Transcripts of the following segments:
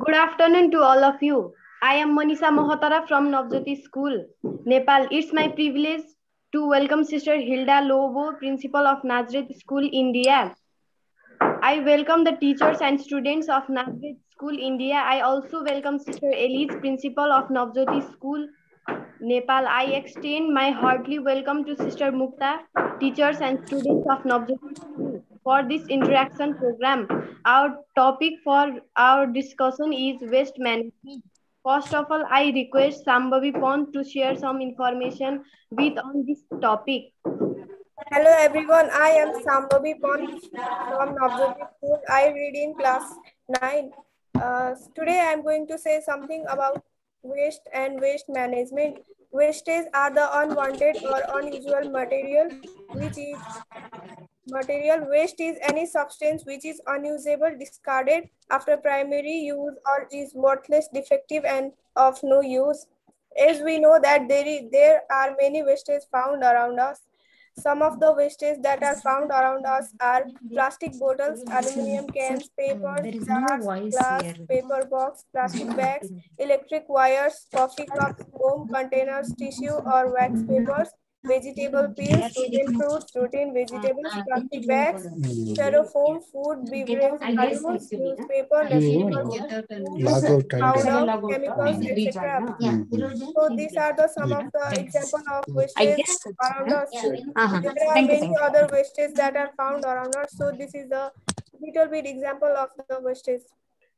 Good afternoon to all of you. I am Manisha Mohotara from Navjyoti School, Nepal. It's my privilege to welcome Sister Hilda Lobo, Principal of Nazareth School, India. I welcome the teachers and students of Nazareth School, India. I also welcome Sister Elise, Principal of Navjyoti School, Nepal. I extend my heartily welcome to Sister Mukta, teachers and students of Navjyoti School for this interaction program. Our topic for our discussion is waste management. First of all, I request Sambhavi Pond to share some information with on this topic. Hello everyone, I am Sambhavi Pon from Navjyoti School. I read in class 9. Today I am going to say something about waste and waste management. Wastes are the unwanted or unusual material. Waste is any substance which is unusable, discarded after primary use, or is worthless, defective, and of no use. As we know that there are many wastes found around us. Some of the wastes that are found around us are plastic bottles, aluminum cans, paper, jars, glass, paper box, plastic bags, electric wires, coffee cups, foam containers, tissue or wax papers, vegetable peels, rotten fruits, rotten vegetables, plastic bags, styrofoam, food, beverage, cartons, newspaper, leftover food, powder, chemicals, etc. So these are the some of the example of wastes around us. There are many other wastes that are found around us. So this is a little bit example of the wastes.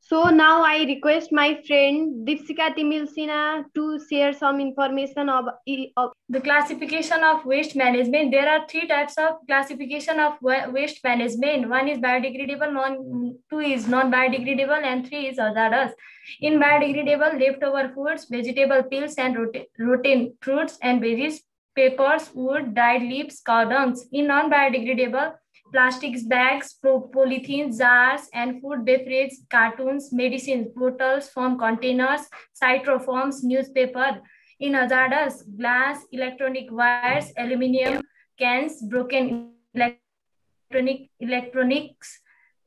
So now I request my friend Dipsika Timilsina to share some information of the classification of waste management. There are three types of classification of waste management. One is biodegradable, two is non-biodegradable, and three is hazardous. In biodegradable, leftover foods, vegetable peels, and rotten fruits and veggies, papers, wood, dried leaves, cow dungs. In non-biodegradable, plastics, bags, polythene, jars, and food beverage, cartons, medicines, bottles, foam containers, styrofoams, newspaper. In hazardous, glass, electronic wires, aluminum cans, broken electronics,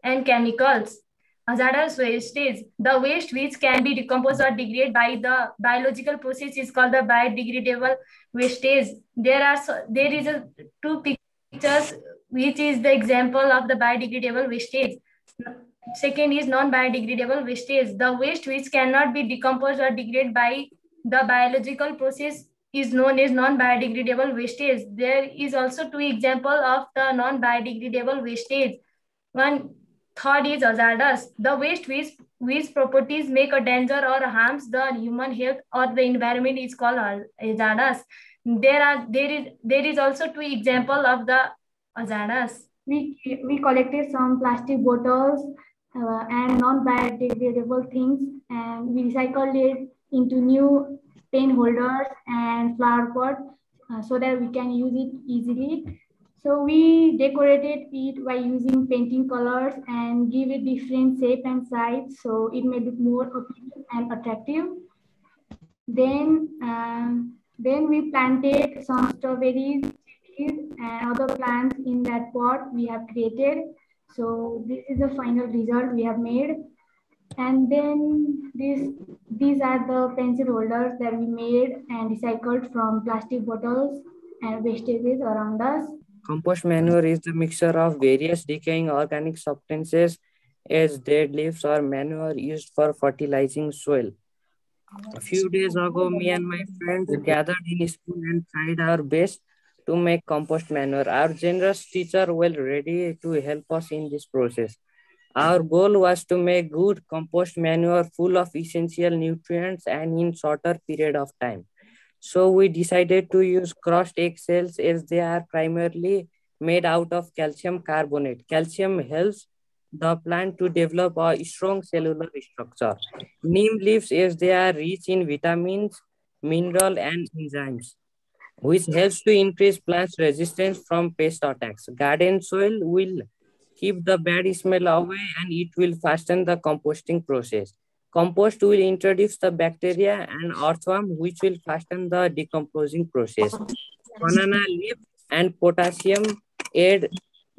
and chemicals. Hazardous wastage. The waste which can be decomposed or degraded by the biological process is called the biodegradable wastage. There is two pictures which is the example of the biodegradable wastage. Second is non-biodegradable wastage. The waste which cannot be decomposed or degraded by the biological process is known as non-biodegradable wastage. There is also two examples of the non-biodegradable wastage. One third is hazardous. The waste which properties make a danger or harms the human health or the environment is called hazardous. There is also two examples of the hazardous. We collected some plastic bottles and non-biodegradable things, and we recycled it into new pen holders and flower pot so that we can use it easily. So we decorated it by using painting colors and give it different shape and size so it made it more appealing and attractive. Then we planted some strawberries and other plants in that pot we have created. So this is the final result we have made. And then these are the pencil holders that we made and recycled from plastic bottles and wastages around us. Compost manure is the mixture of various decaying organic substances as dead leaves or manure used for fertilizing soil. A few days ago, me and my friends gathered in school and tried our best to make compost manure. Our generous teacher was ready to help us in this process. Our goal was to make good compost manure full of essential nutrients and in shorter period of time. So we decided to use crushed egg cells as they are primarily made out of calcium carbonate. Calcium helps the plant to develop a strong cellular structure. Neem leaves as they are rich in vitamins, mineral and enzymes, which helps to increase plants' resistance from pest attacks. Garden soil will keep the bad smell away and it will fasten the composting process. Compost will introduce the bacteria and earthworm which will fasten the decomposing process. Banana leaf and potassium add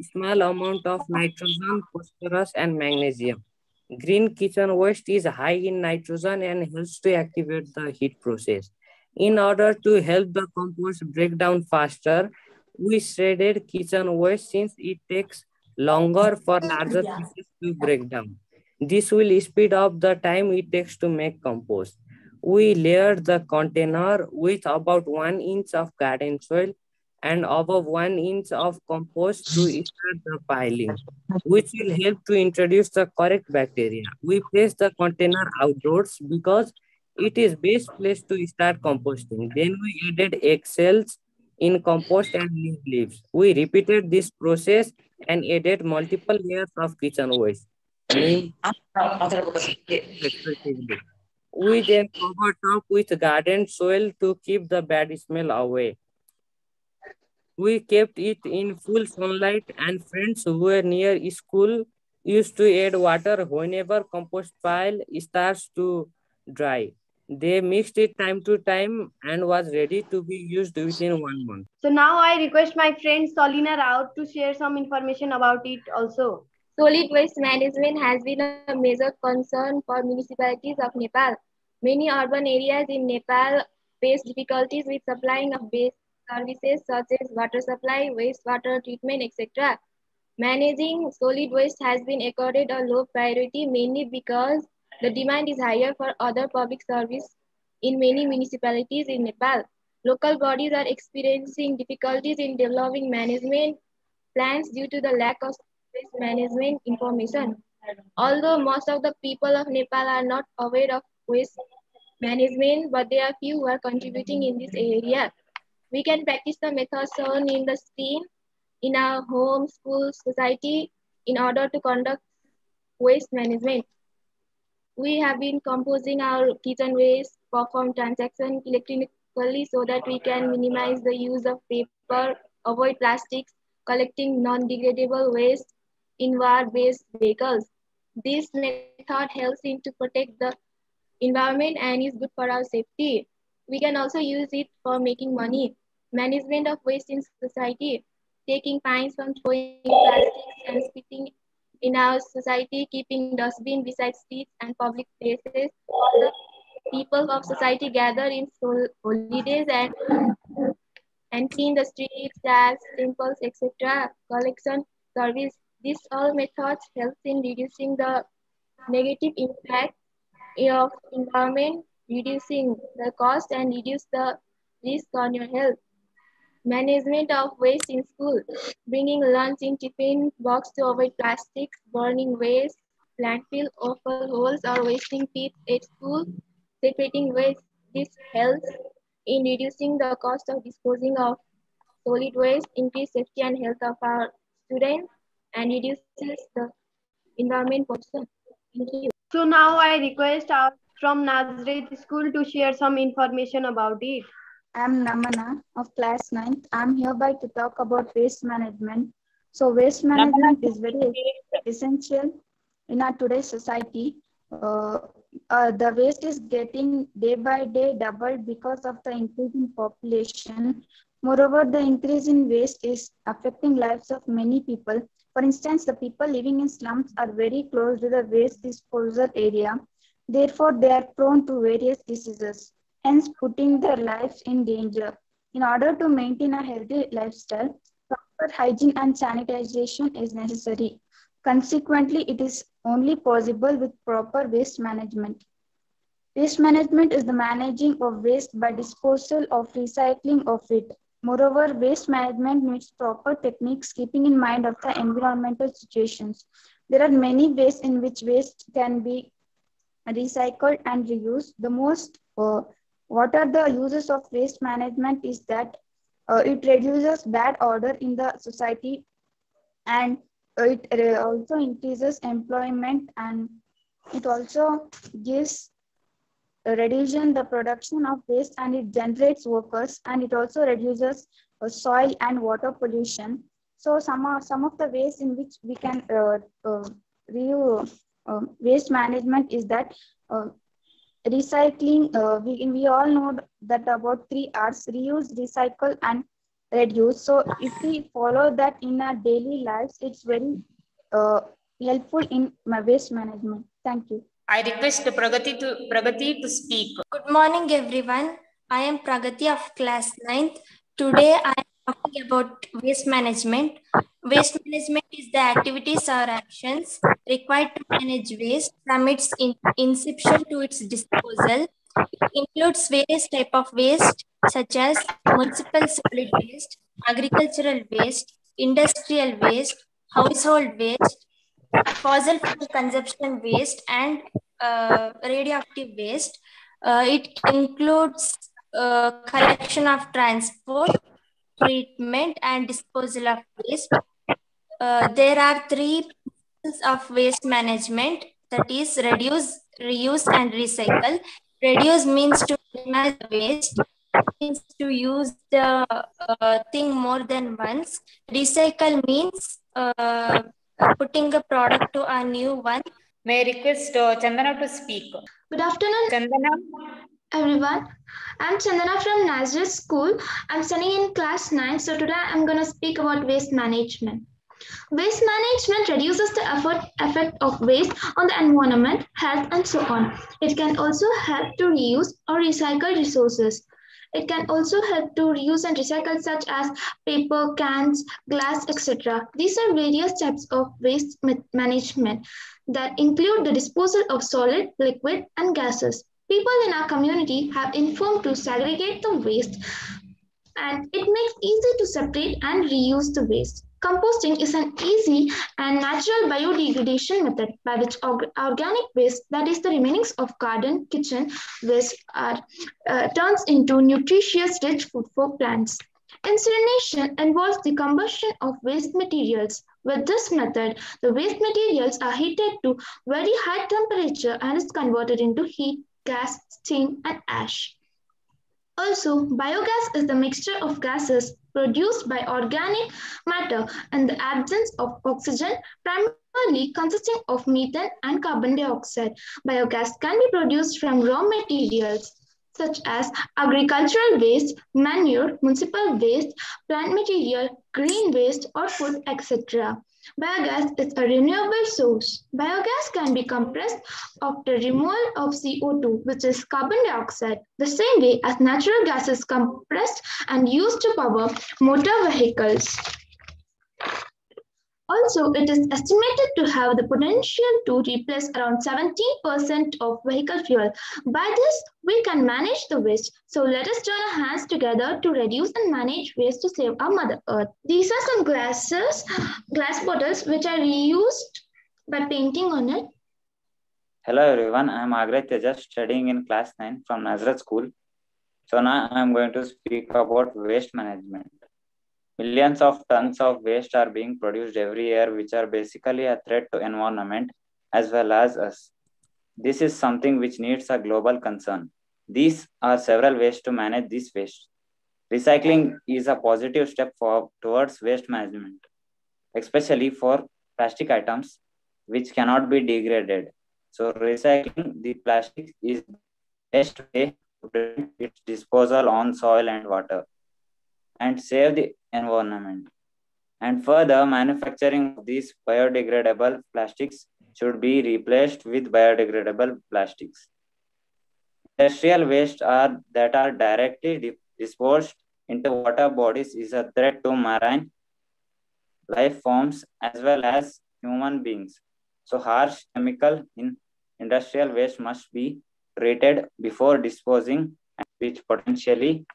small amount of nitrogen, phosphorus and magnesium. Green kitchen waste is high in nitrogen and helps to activate the heat process. In order to help the compost break down faster, we shredded kitchen waste since it takes longer for larger pieces to break down. This will speed up the time it takes to make compost. We layered the container with about 1 inch of garden soil and above 1 inch of compost to start the piling, which will help to introduce the correct bacteria. We place the container outdoors because it is best place to start composting. Then we added eggshells in compost and neem leaves. We repeated this process and added multiple layers of kitchen waste. Neem respectively. We then cover top with garden soil to keep the bad smell away. We kept it in full sunlight, and friends who were near school used to add water whenever compost pile starts to dry. They mixed it time to time and was ready to be used within 1 month. So now I request my friend Solina Rao to share some information about it also. Solid waste management has been a major concern for municipalities of Nepal. Many urban areas in Nepal face difficulties with supplying of basic services such as water supply, wastewater treatment, etc. Managing solid waste has been accorded a low priority mainly because the demand is higher for other public service in many municipalities in Nepal. Local bodies are experiencing difficulties in developing management plans due to the lack of waste management information. Although most of the people of Nepal are not aware of waste management, but there are few who are contributing in this area. We can practice the methods shown in the screen in our home, school, society in order to conduct waste management. We have been composing our kitchen waste, perform transactions electronically so that we can minimize the use of paper, avoid plastics, collecting non-degradable waste in war-based vehicles. This method helps in to protect the environment and is good for our safety. We can also use it for making money. Management of waste in society, taking fines from throwing plastics and spitting in our society, keeping dustbin beside streets and public places. The people of society gather in holidays and clean the streets, taps, temples, etc. Collection service. These all methods help in reducing the negative impact of environment, reducing the cost and reduce the risk on your health. Management of waste in school, bringing lunch in tiffin box to avoid plastics, burning waste, landfill, offal holes or wasting pits at school, separating waste. This helps in reducing the cost of disposing of solid waste, increase safety and health of our students, and reduces the environment pollution. Thank you. So now I request from Nazareth School to share some information about it. I am Namana of class 9th. I am hereby to talk about waste management. So waste management is very essential in our today's society. The waste is getting day by day doubled because of the increase in population. Moreover, the increase in waste is affecting lives of many people. For instance, the people living in slums are very close to the waste disposal area. Therefore, they are prone to various diseases, hence putting their lives in danger. In order to maintain a healthy lifestyle, proper hygiene and sanitization is necessary. Consequently, it is only possible with proper waste management. Waste management is the managing of waste by disposal of recycling of it. Moreover, waste management needs proper techniques keeping in mind of the environmental situations. There are many ways in which waste can be recycled and reused. The most what are the uses of waste management is that it reduces bad order in the society, and it also increases employment, and it also gives reduction the production of waste, and it generates workers, and it also reduces soil and water pollution. So some of the ways in which we can waste management is that recycling. We all know that about 3 R's: reuse, recycle, and reduce. So if we follow that in our daily lives, it's very helpful in my waste management. Thank you. I request Pragati to speak. Good morning, everyone. I am Pragati of class 9th. Today, I am talking about waste management. Waste management is the activities or actions required to manage waste from its inception to its disposal. It includes various types of waste, such as municipal solid waste, agricultural waste, industrial waste, household waste, fossil fuel consumption waste, and radioactive waste. It includes collection of transport, treatment, and disposal of waste. There are three principles of waste management, that is reduce, reuse, and recycle. Reduce means to minimize the waste, means to use the thing more than once. Recycle means putting a product to a new one. May I request Chandana to speak? Good afternoon, Chandana. everyone. I'm Chandana from Nazareth School. I'm studying in class 9. So today I'm going to speak about waste management. Waste management reduces the effect of waste on the environment, health, and so on. It can also help to reuse or recycle resources. It can also help to reuse and recycle such as paper, cans, glass, etc. These are various types of waste management that include the disposal of solid, liquid, and gases. People in our community have informed to segregate the waste, and it makes easy to separate and reuse the waste. Composting is an easy and natural biodegradation method by which organic waste, that is the remainings of garden, kitchen waste, turns into nutritious rich food for plants. Incineration involves the combustion of waste materials. With this method, the waste materials are heated to very high temperature and is converted into heat, gas, steam, and ash. Also, biogas is the mixture of gases produced by organic matter in the absence of oxygen, primarily consisting of methane and carbon dioxide. Biogas can be produced from raw materials such as agricultural waste, manure, municipal waste, plant material, green waste, or food, etc. Biogas is a renewable source. Biogas can be compressed after removal of CO2, which is carbon dioxide, the same way as natural gas is compressed and used to power motor vehicles. Also, it is estimated to have the potential to replace around 17% of vehicle fuel. By this, we can manage the waste. So let us join our hands together to reduce and manage waste to save our Mother Earth. These are some glass bottles which are reused by painting on it. Hello everyone, I am Agray Tejas, studying in class 9 from Nazareth School. So now I am going to speak about waste management. Millions of tons of waste are being produced every year, which are basically a threat to environment as well as us. This is something which needs a global concern. These are several ways to manage this waste. Recycling is a positive step towards waste management, especially for plastic items which cannot be degraded. So recycling the plastic is the best way to prevent its disposal on soil and water and save the environment. And further, manufacturing of these biodegradable plastics should be replaced with biodegradable plastics. Industrial waste that are directly disposed into water bodies is a threat to marine life forms as well as human beings. So harsh chemical in industrial waste must be treated before disposing, which potentially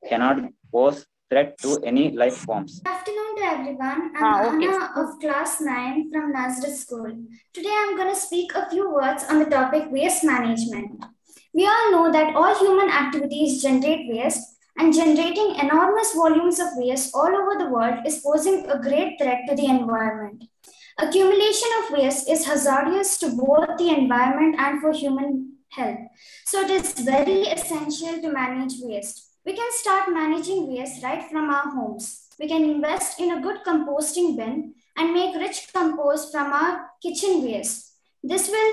cannot pose threat to any life forms. Good afternoon to everyone. I'm Anna of class 9 from Nazareth School. Today I'm going to speak a few words on the topic waste management. We all know that all human activities generate waste, and generating enormous volumes of waste all over the world is posing a great threat to the environment. Accumulation of waste is hazardous to both the environment and for human health. So it is very essential to manage waste. We can start managing waste right from our homes. We can invest in a good composting bin and make rich compost from our kitchen waste. This will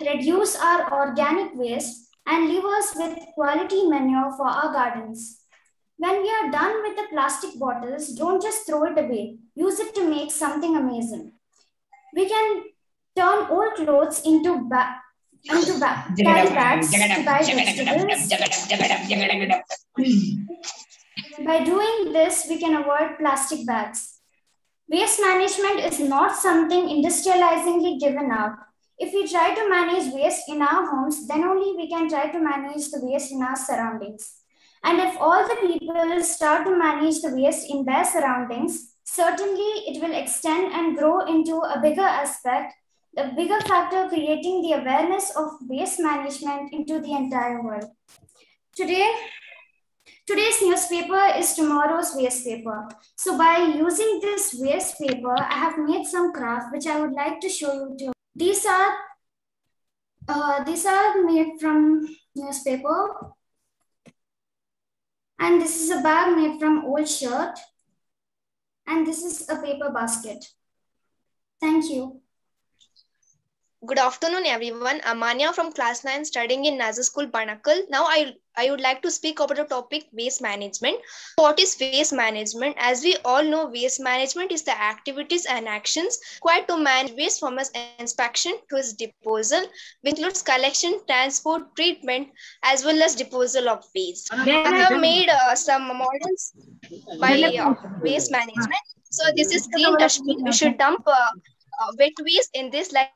reduce our organic waste and leave us with quality manure for our gardens. When we are done with the plastic bottles, don't just throw it away. Use it to make something amazing. We can turn old clothes into carry bags to buy vegetables. By doing this, we can avoid plastic bags. Waste management is not something industrializingly given up. If we try to manage waste in our homes, then only we can try to manage the waste in our surroundings. And if all the people start to manage the waste in their surroundings, certainly it will extend and grow into a bigger aspect, a bigger factor creating the awareness of waste management into the entire world. Today's newspaper is tomorrow's waste paper. So by using this waste paper, I have made some craft which I would like to show you too. These are made from newspaper. And this is a bag made from old shirt. And this is a paper basket. Thank you. Good afternoon, everyone. I'm Manya from class 9 studying in Nazar School, Banakal. Now I would like to speak about the topic waste management. What is waste management? As we all know, waste management is the activities and actions required to manage waste from its inspection to its disposal, which includes collection, transport, treatment, as well as disposal of waste. I have made some models by waste management. So this is green dustbin. We should dump wet waste in this like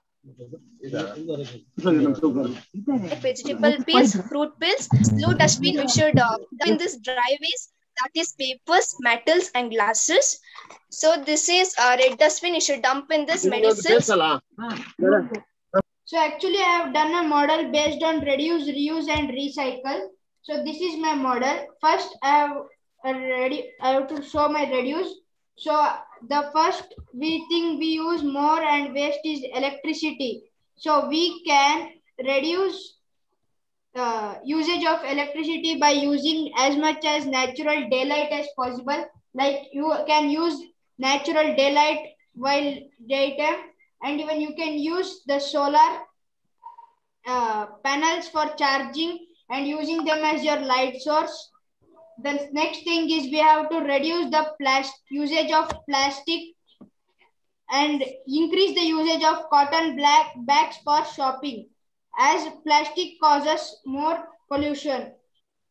vegetable peels, fruit peels. Blue dustbin, we should dump in this dry waste, that is papers, metals and glasses. So this is red dustbin, you should dump in this medicines. So actually I have done a model based on reduce, reuse and recycle. So this is my model. First I have to show my reduce. So the first thing we use more and waste is electricity. So we can reduce usage of electricity by using as much as natural daylight as possible. Like you can use natural daylight while daytime, and even you can use the solar panels for charging and using them as your light source. The next thing is we have to reduce the usage of plastic and increase the usage of cotton bags for shopping, as plastic causes more pollution.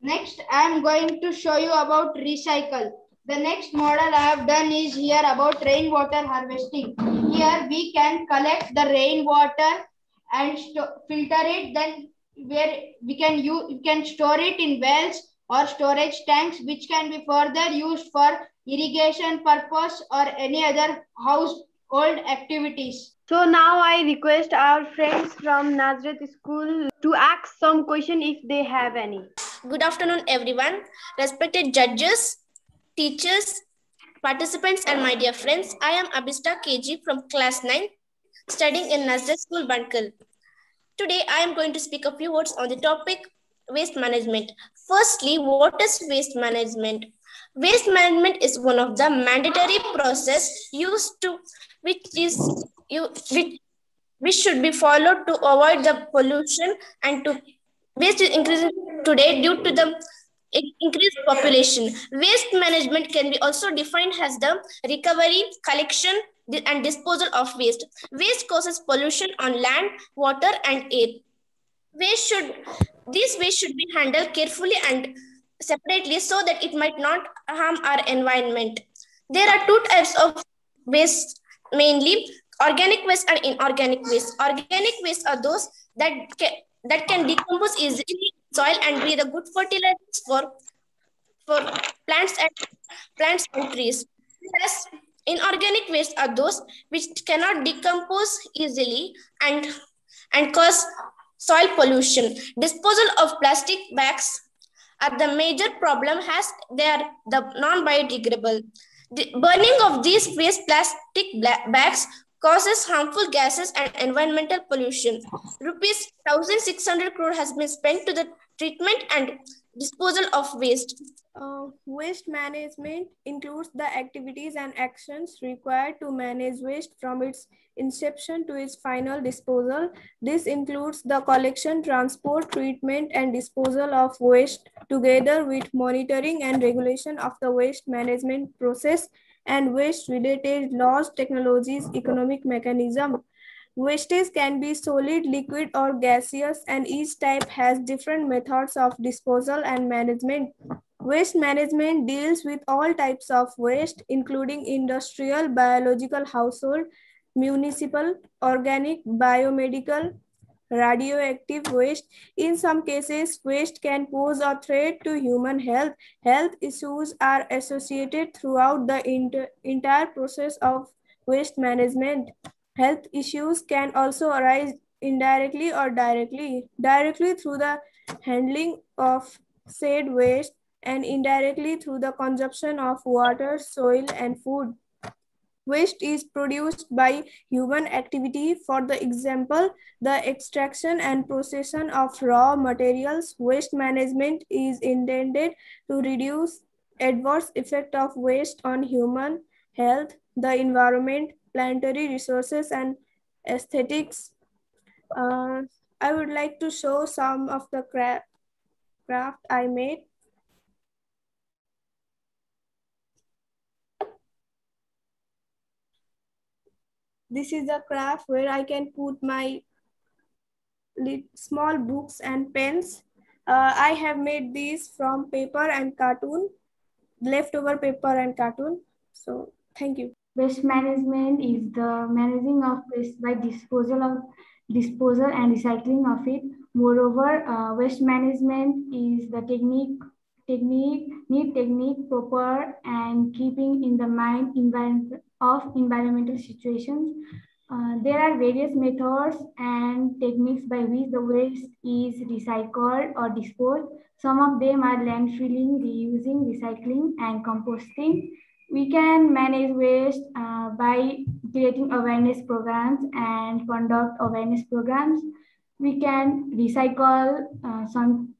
Next, I am going to show you about recycle. The next model I have done is here about rainwater harvesting. Here we can collect the rainwater and filter it, then where we can store it in wells or storage tanks, which can be further used for irrigation purpose or any other household activities. So now I request our friends from Nazareth School to ask some question if they have any. Good afternoon, everyone. Respected judges, teachers, participants, and my dear friends. I am Abhishta KG from class 9, studying in Nazareth School, Banakal. Today, I am going to speak a few words on the topic waste management. Firstly, what is waste management? Waste management is one of the mandatory process which should be followed to avoid the pollution and to waste is increasing today due to the increased population. Waste management can be also defined as the recovery, collection, and disposal of waste. Waste causes pollution on land, water, and air. These waste should be handled carefully and separately so that it might not harm our environment. There are two types of waste, mainly organic waste and inorganic waste. Organic waste are those that can decompose easily in soil and be the good fertilizers for plants and trees. Whereas inorganic waste are those which cannot decompose easily and cause soil pollution. Disposal of plastic bags are the major problem as they are the non-biodegradable. The burning of these waste plastic bags causes harmful gases and environmental pollution. Rupees 1,600 crore has been spent to the treatment and disposal of waste. Waste management includes the activities and actions required to manage waste from its inception to its final disposal. This includes the collection, transport, treatment, and disposal of waste, together with monitoring and regulation of the waste management process and waste-related laws, technologies, economic mechanism. Wastage can be solid, liquid, or gaseous, and each type has different methods of disposal and management. Waste management deals with all types of waste, including industrial, biological, household, municipal, organic, biomedical, radioactive waste. In some cases, waste can pose a threat to human health. Health issues are associated throughout the entire process of waste management. Health issues can also arise indirectly or directly. Directly through the handling of said waste and indirectly through the consumption of water, soil, and food. Waste is produced by human activity. For the example, the extraction and processing of raw materials. Waste management is intended to reduce adverse effect of waste on human health, the environment, planetary resources, and aesthetics. I would like to show some of the craft I made. This is a craft where I can put my small books and pens. I have made these from paper and cartoon, leftover paper and cartoon. So thank you. Waste management is the managing of waste by disposal and recycling of it. Moreover, waste management is the technique, proper and keeping in the mind of environmental situations. There are various methods and techniques by which the waste is recycled or disposed. Some of them are landfilling, reusing, recycling, and composting. We can manage waste by creating awareness programs and conduct awareness programs. We can recycle some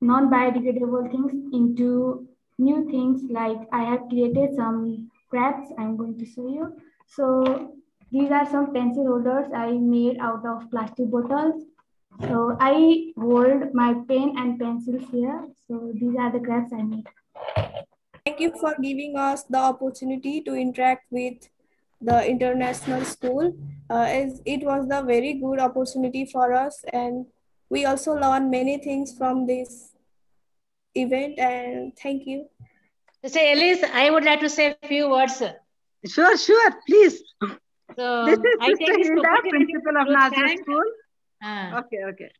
non-biodegradable things into new things, like I have created some crafts I'm going to show you. So these are some pencil holders I made out of plastic bottles. So I hold my pen and pencils here. So these are the crafts I made. Thank you for giving us the opportunity to interact with the international school. As it was a very good opportunity for us, and we also learned many things from this event, and thank you. Mr. Ellis, I would like to say a few words. Sure, please. So this is I take this Hilda, principal of Nazareth School. Okay.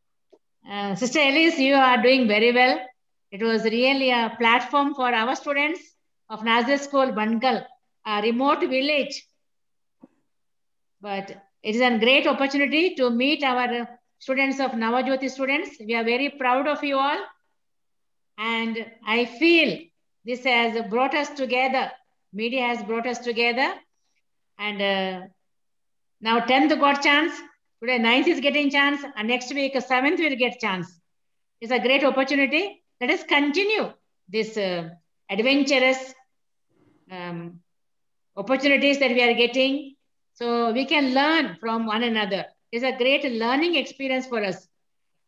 Sister Ellis, you are doing very well. It was really a platform for our students of Nazareth School, Bankal, a remote village. But it is a great opportunity to meet our students of Navajyoti students. We are very proud of you all. And I feel this has brought us together. Media has brought us together. And now 10th got chance. Today 9th is getting chance. And next week 7th will get chance. It's a great opportunity. Let us continue this adventurous opportunities that we are getting. So we can learn from one another. It's a great learning experience for us.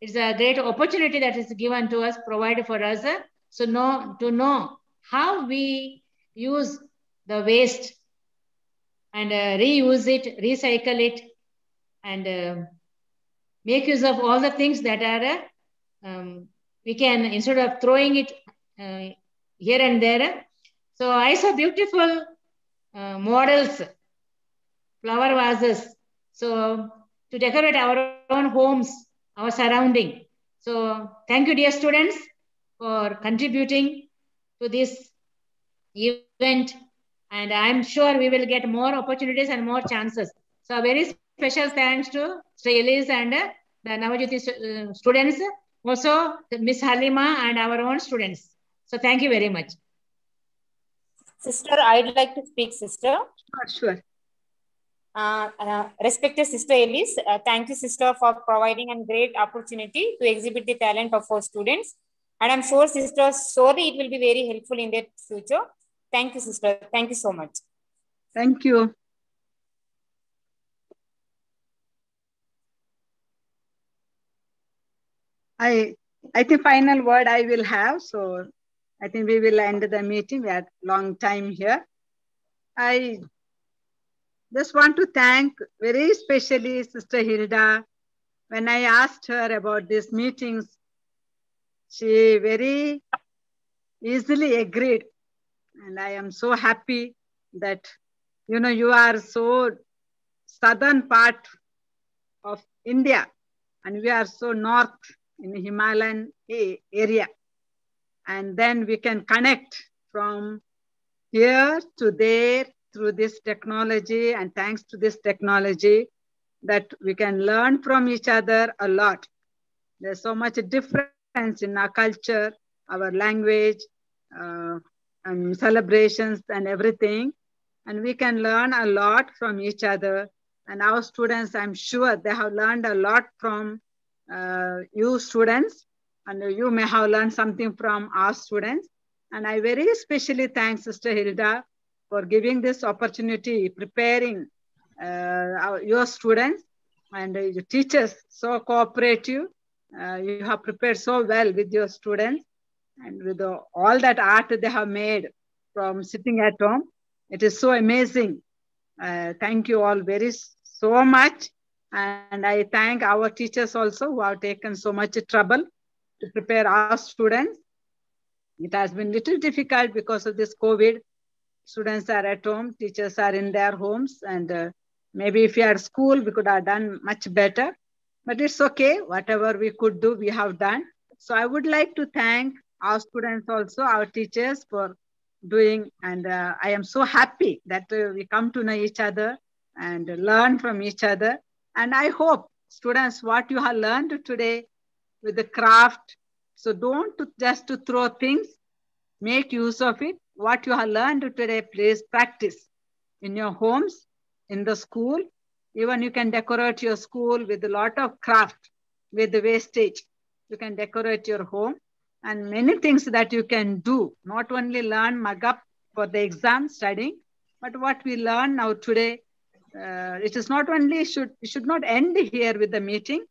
It's a great opportunity that is given to us, provided for us. So to know how we use the waste and reuse it, recycle it, and make use of all the things that are, we can, instead of throwing it here and there. So I saw beautiful models, flower vases. So to decorate our own homes, our surrounding. So thank you, dear students, for contributing to this event. And I'm sure we will get more opportunities and more chances. So a very special thanks to Ellis and the Navajyoti students, also Miss Halima and our own students. So thank you very much. Sister, I'd like to speak, sister. Sure. Respected Sister Ellis, thank you, sister, for providing a great opportunity to exhibit the talent of our students. And I'm sure, sister, surely it will be very helpful in their future. Thank you, sister. Thank you so much. Thank you. I think final word I will have. So I think we will end the meeting. We had long time here. just want to thank very especially Sister Hilda. When I asked her about these meetings, she very easily agreed. And I am so happy that, you know, you are so southern part of India and we are so north in the Himalayan area. And then we can connect from here to there through this technology, and thanks to this technology that we can learn from each other a lot. There's so much difference in our culture, our language, and celebrations and everything. And we can learn a lot from each other. And our students, I'm sure they have learned a lot from you students, and you may have learned something from our students. And I very especially thank Sister Hilda for giving this opportunity, preparing your students, and your teachers, so cooperative. You have prepared so well with your students, and with all that art they have made from sitting at home. It is so amazing. Thank you all so much. And I thank our teachers also who have taken so much trouble to prepare our students. It has been little difficult because of this COVID. Students are at home, teachers are in their homes, and maybe if you are at school, we could have done much better. But it's okay. Whatever we could do, we have done. So I would like to thank our students also, our teachers for doing. And I am so happy that we come to know each other and learn from each other. And I hope students, what you have learned today with the craft, so don't just to throw things, make use of it. What you have learned today, please practice in your homes, in the school. Even you can decorate your school with a lot of craft, with the wastage. You can decorate your home and many things that you can do. Not only learn mug up for the exam studying, but what we learn now today, it is not only, it should not end here with the meeting.